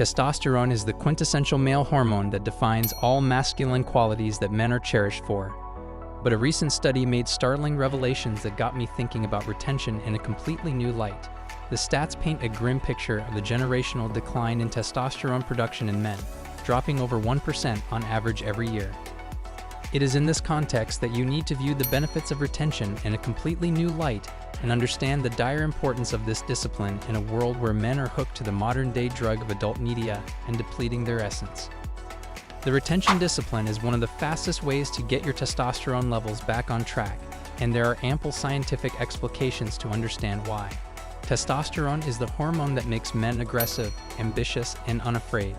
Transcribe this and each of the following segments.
Testosterone is the quintessential male hormone that defines all masculine qualities that men are cherished for. But a recent study made startling revelations that got me thinking about retention in a completely new light. The stats paint a grim picture of the generational decline in testosterone production in men, dropping over 1% on average every year. It is in this context that you need to view the benefits of retention in a completely new light and understand the dire importance of this discipline in a world where men are hooked to the modern-day drug of adult media and depleting their essence. The retention discipline is one of the fastest ways to get your testosterone levels back on track, and there are ample scientific explications to understand why. Testosterone is the hormone that makes men aggressive, ambitious, and unafraid.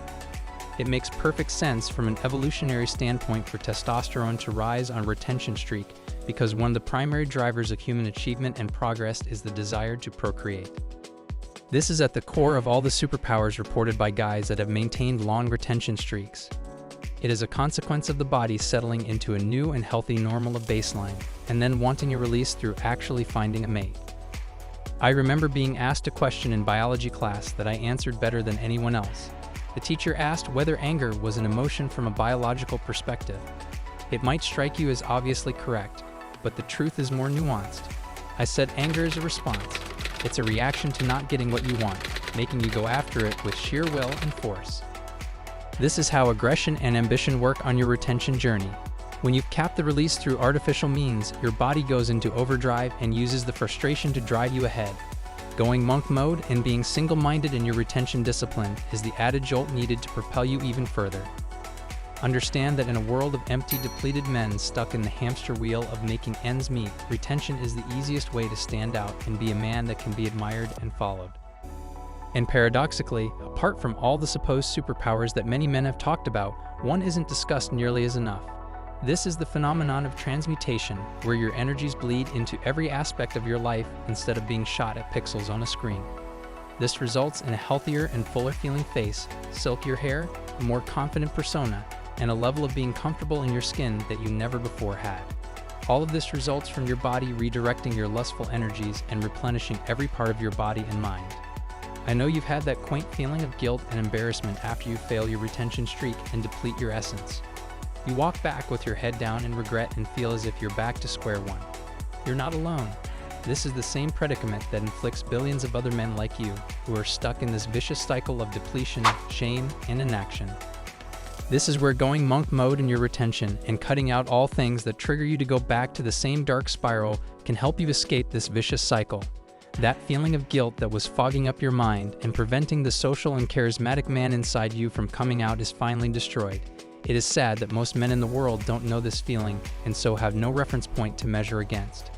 It makes perfect sense from an evolutionary standpoint for testosterone to rise on a retention streak because one of the primary drivers of human achievement and progress is the desire to procreate. This is at the core of all the superpowers reported by guys that have maintained long retention streaks. It is a consequence of the body settling into a new and healthy normal of baseline, and then wanting a release through actually finding a mate. I remember being asked a question in biology class that I answered better than anyone else. The teacher asked whether anger was an emotion from a biological perspective. It might strike you as obviously correct, but the truth is more nuanced. I said anger is a response. It's a reaction to not getting what you want, making you go after it with sheer will and force. This is how aggression and ambition work on your retention journey. When you've capped the release through artificial means, your body goes into overdrive and uses the frustration to drive you ahead. Going monk mode and being single-minded in your retention discipline is the added jolt needed to propel you even further. Understand that in a world of empty, depleted men stuck in the hamster wheel of making ends meet, retention is the easiest way to stand out and be a man that can be admired and followed. And paradoxically, apart from all the supposed superpowers that many men have talked about, one isn't discussed nearly as enough. This is the phenomenon of transmutation, where your energies bleed into every aspect of your life instead of being shot at pixels on a screen. This results in a healthier and fuller feeling face, silkier hair, a more confident persona, and a level of being comfortable in your skin that you never before had. All of this results from your body redirecting your lustful energies and replenishing every part of your body and mind. I know you've had that quaint feeling of guilt and embarrassment after you fail your retention streak and deplete your essence. You walk back with your head down in regret and feel as if you're back to square one. You're not alone. This is the same predicament that inflicts billions of other men like you, who are stuck in this vicious cycle of depletion, shame, and inaction. This is where going monk mode in your retention and cutting out all things that trigger you to go back to the same dark spiral can help you escape this vicious cycle. That feeling of guilt that was fogging up your mind and preventing the social and charismatic man inside you from coming out is finally destroyed. It is sad that most men in the world don't know this feeling and so have no reference point to measure against.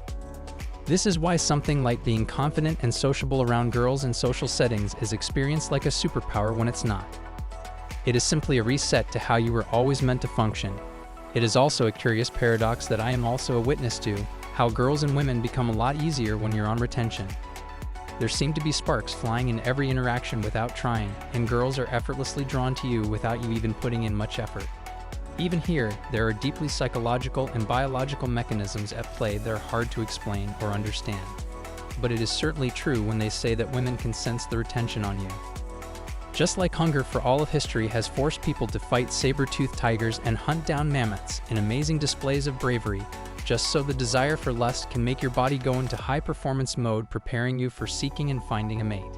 This is why something like being confident and sociable around girls in social settings is experienced like a superpower when it's not. It is simply a reset to how you were always meant to function. It is also a curious paradox that I am also a witness to, how girls and women become a lot easier when you're on retention. There seem to be sparks flying in every interaction without trying, and girls are effortlessly drawn to you without you even putting in much effort. Even here, there are deeply psychological and biological mechanisms at play that are hard to explain or understand. But it is certainly true when they say that women can sense the retention on you. Just like hunger for all of history has forced people to fight saber-toothed tigers and hunt down mammoths in amazing displays of bravery, just so the desire for lust can make your body go into high-performance mode, preparing you for seeking and finding a mate.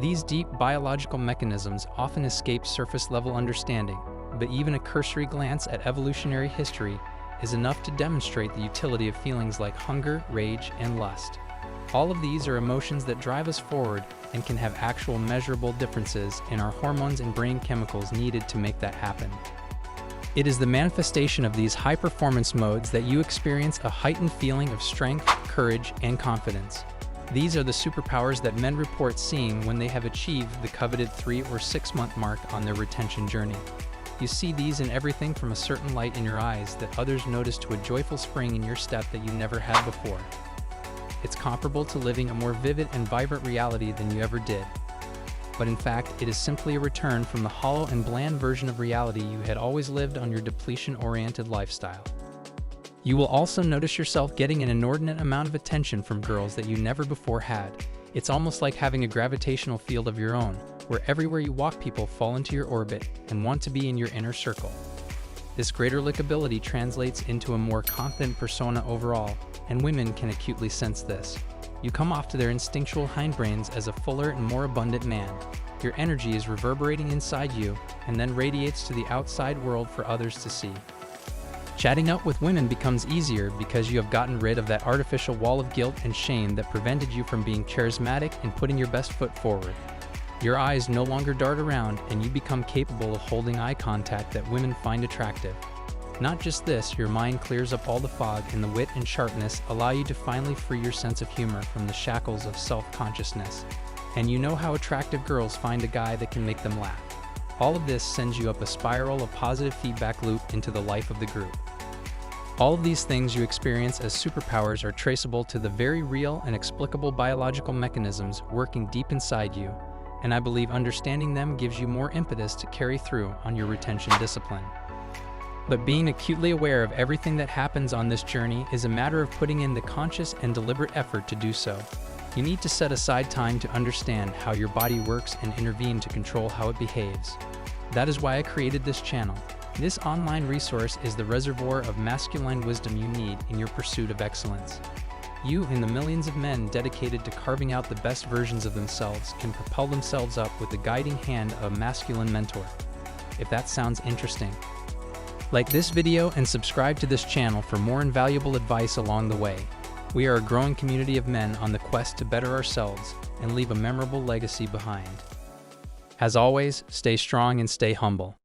These deep biological mechanisms often escape surface-level understanding, but even a cursory glance at evolutionary history is enough to demonstrate the utility of feelings like hunger, rage, and lust. All of these are emotions that drive us forward and can have actual measurable differences in our hormones and brain chemicals needed to make that happen. It is the manifestation of these high-performance modes that you experience a heightened feeling of strength, courage, and confidence. These are the superpowers that men report seeing when they have achieved the coveted 3 or 6 month mark on their retention journey. You see these in everything from a certain light in your eyes that others notice to a joyful spring in your step that you never had before. It's comparable to living a more vivid and vibrant reality than you ever did. But in fact, it is simply a return from the hollow and bland version of reality you had always lived on your depletion-oriented lifestyle. You will also notice yourself getting an inordinate amount of attention from girls that you never before had. It's almost like having a gravitational field of your own, where everywhere you walk people fall into your orbit and want to be in your inner circle. This greater likability translates into a more confident persona overall, and women can acutely sense this. You come off to their instinctual hindbrains as a fuller and more abundant man. Your energy is reverberating inside you and then radiates to the outside world for others to see. Chatting up with women becomes easier because you have gotten rid of that artificial wall of guilt and shame that prevented you from being charismatic and putting your best foot forward. Your eyes no longer dart around, and you become capable of holding eye contact that women find attractive. Not just this, your mind clears up all the fog, and the wit and sharpness allow you to finally free your sense of humor from the shackles of self-consciousness. And you know how attractive girls find a guy that can make them laugh. All of this sends you up a spiral of positive feedback loop into the life of the group. All of these things you experience as superpowers are traceable to the very real and explicable biological mechanisms working deep inside you, and I believe understanding them gives you more impetus to carry through on your retention discipline. But being acutely aware of everything that happens on this journey is a matter of putting in the conscious and deliberate effort to do so. You need to set aside time to understand how your body works and intervene to control how it behaves. That is why I created this channel. This online resource is the reservoir of masculine wisdom you need in your pursuit of excellence. You and the millions of men dedicated to carving out the best versions of themselves can propel themselves up with the guiding hand of a masculine mentor. If that sounds interesting, like this video and subscribe to this channel for more invaluable advice along the way. We are a growing community of men on the quest to better ourselves and leave a memorable legacy behind. As always, stay strong and stay humble.